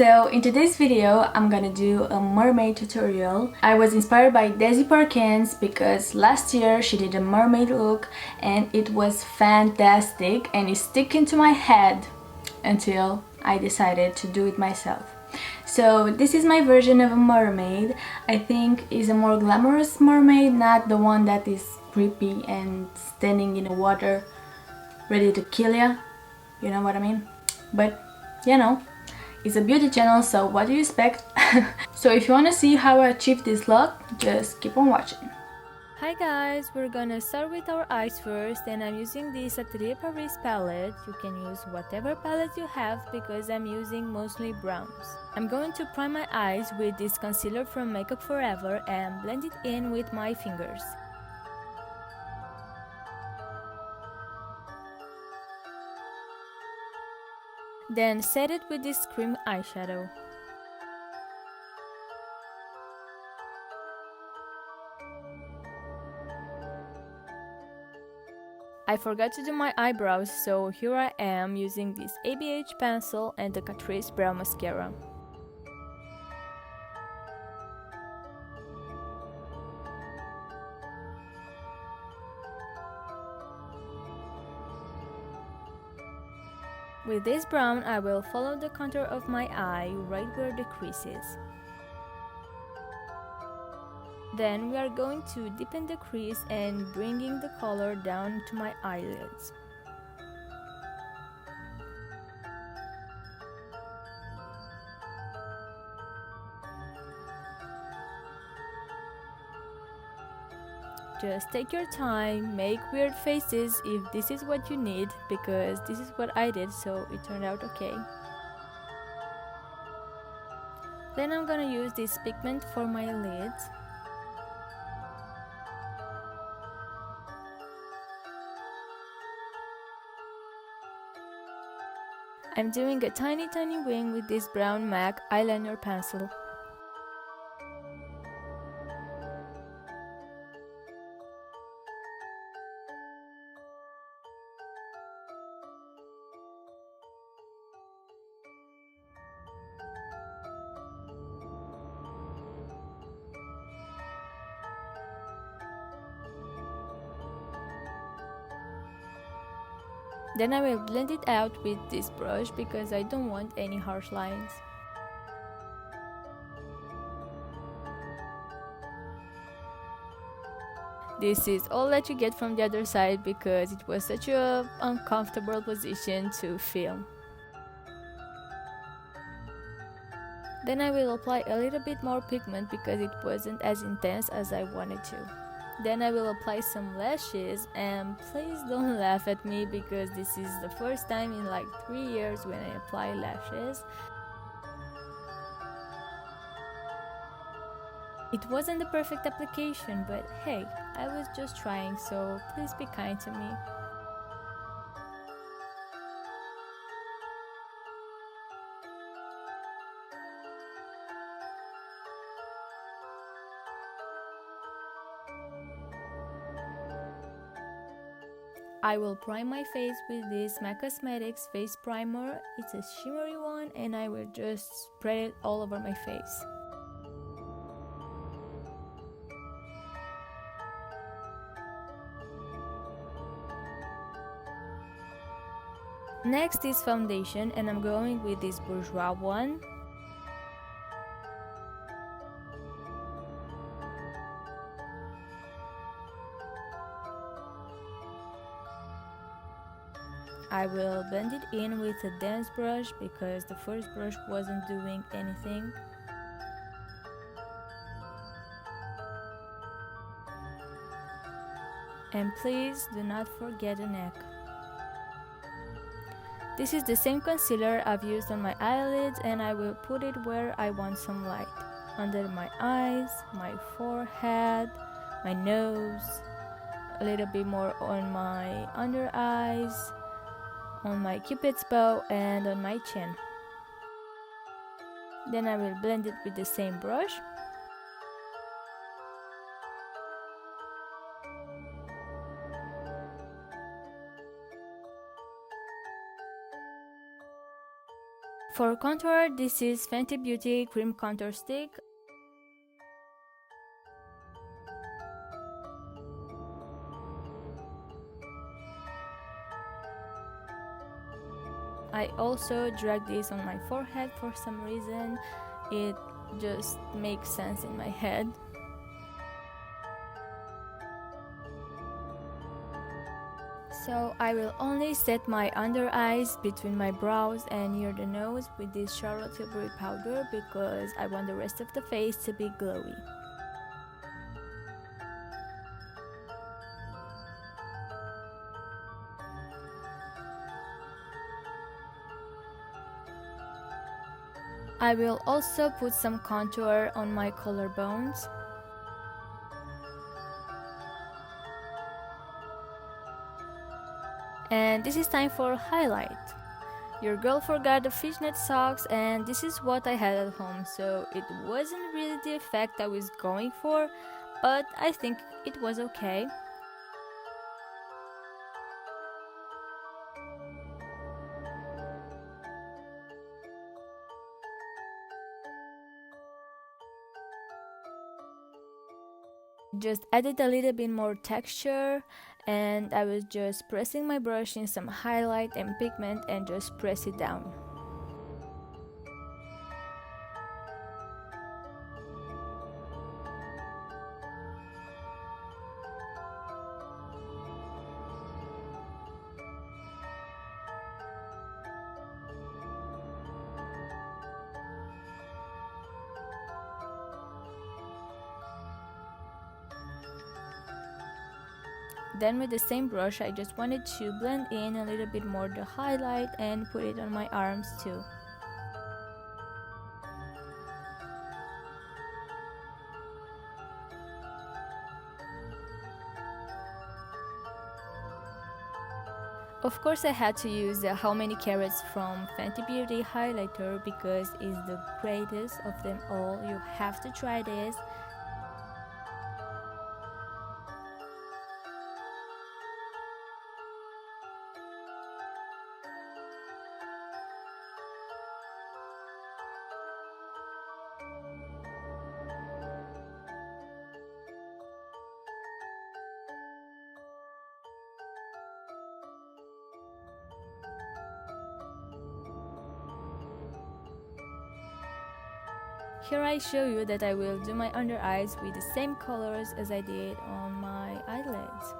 So in today's video I'm gonna do a mermaid tutorial. I was inspired by Desi Parkins because last year she did a mermaid look and it was fantastic and it's sticking to my head until I decided to do it myself. So this is my version of a mermaid. I think is a more glamorous mermaid, not the one that is creepy and standing in the water ready to kill ya. You know what I mean? But you know, it's a beauty channel, so what do you expect? So if you want to see how I achieved this look, just keep on watching. Hi guys, we're gonna start with our eyes first, and I'm using this Atelier Paris palette. You can use whatever palette you have because I'm using mostly browns. I'm going to prime my eyes with this concealer from Makeup Forever and blend it in with my fingers. Then set it with this cream eyeshadow. I forgot to do my eyebrows, so here I am using this ABH pencil and the Catrice Brow Mascara. With this brown, I will follow the contour of my eye right where the crease is. Then we are going to deepen the crease and bringing the color down to my eyelids. Just take your time, make weird faces if this is what you need, because this is what I did, so it turned out okay. Then I'm gonna use this pigment for my lids. I'm doing a tiny wing with this brown MAC eyeliner pencil. Then I will blend it out with this brush because I don't want any harsh lines. This is all that you get from the other side because it was such an uncomfortable position to film. Then I will apply a little bit more pigment because it wasn't as intense as I wanted to. Then I will apply some lashes, and please don't laugh at me because this is the first time in like 3 years when I apply lashes. It wasn't the perfect application, but hey, I was just trying, so please be kind to me. I will prime my face with this MAC Cosmetics face primer. It's a shimmery one and I will just spread it all over my face. Next is foundation, and I'm going with this Bourjois one. I will blend it in with a dense brush because the first brush wasn't doing anything. And please do not forget the neck. This is the same concealer I've used on my eyelids, and I will put it where I want some light. Under my eyes, my forehead, my nose, a little bit more on my under eyes, on my cupid's bow, and on my chin. Then I will blend it with the same brush. For contour, this is Fenty Beauty Cream Contour Stick. I also drag this on my forehead for some reason. It just makes sense in my head. So I will only set my under eyes between my brows and near the nose with this Charlotte Tilbury powder because I want the rest of the face to be glowy. I will also put some contour on my collarbones. And this is time for highlight. Your girl forgot the fishnet socks and this is what I had at home, so it wasn't really the effect I was going for, but I think it was okay. Just added a little bit more texture and I was just pressing my brush in some highlight and pigment and just press it down. Then with the same brush, I just wanted to blend in a little bit more the highlight and put it on my arms too. Of course I had to use the How Many Carats from Fenty Beauty highlighter because it's the greatest of them all. You have to try this. Here I show you that I will do my under eyes with the same colors as I did on my eyelids.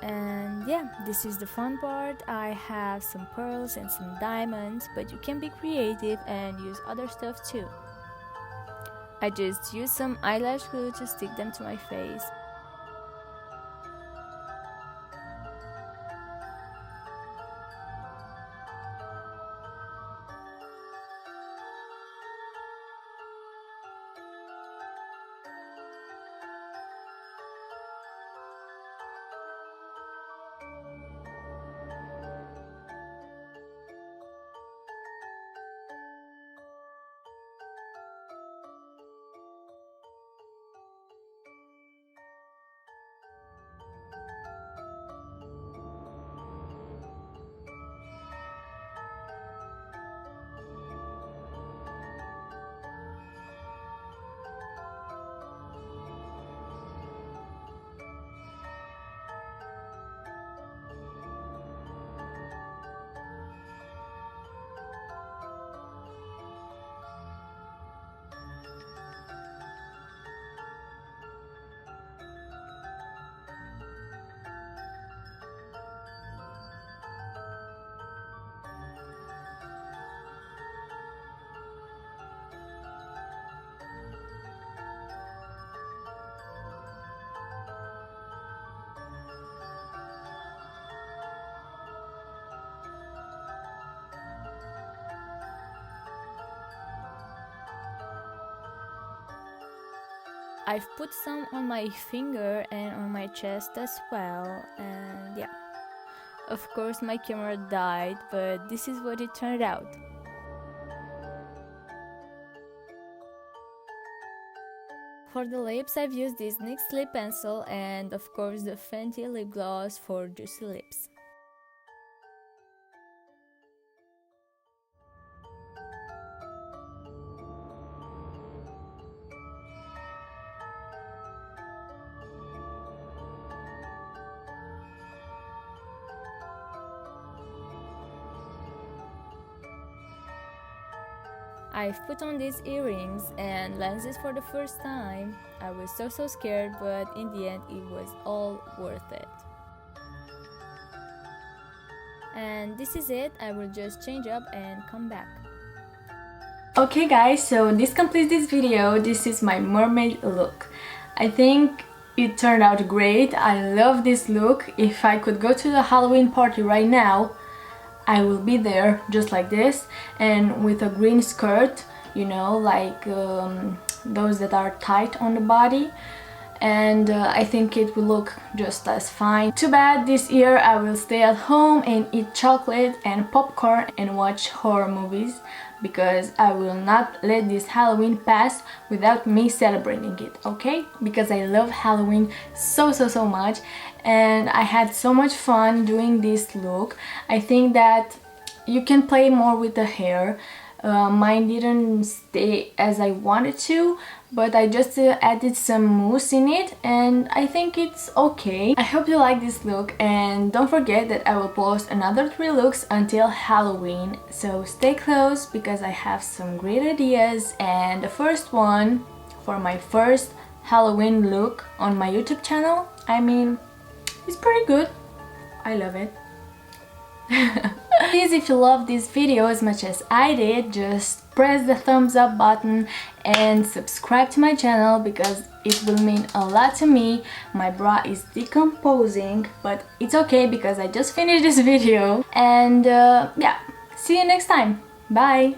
And yeah, this is the fun part. I have some pearls and some diamonds, but you can be creative and use other stuff too. I just used some eyelash glue to stick them to my face. I've put some on my finger and on my chest as well, and yeah. Of course my camera died, but this is what it turned out. For the lips, I've used this NYX lip pencil and of course the Fenty lip gloss for juicy lips. I've put on these earrings and lenses for the first time. I was so scared, but in the end it was all worth it. And this is it. I will just change up and come back. Okay guys, so this completes this video. This is my mermaid look. I think it turned out great. I love this look. If I could go to the Halloween party right now, I will be there just like this and with a green skirt, you know, like those that are tight on the body, and I think it will look just as fine. Too bad this year I will stay at home and eat chocolate and popcorn and watch horror movies, because I will not let this Halloween pass without me celebrating it, okay? Because I love Halloween so much, and I had so much fun doing this look. I think that you can play more with the hair. Mine didn't stay as I wanted to, but I just added some mousse in it and I think it's okay. I hope you like this look, and don't forget that I will post another 3 looks until Halloween, so stay close because I have some great ideas. And the first one for my first Halloween look on my YouTube channel, I mean, it's pretty good. I love it. Please, if you love this video as much as I did, just press the thumbs up button and subscribe to my channel because it will mean a lot to me. My bra is decomposing, but it's okay because I just finished this video. And yeah, see you next time. Bye!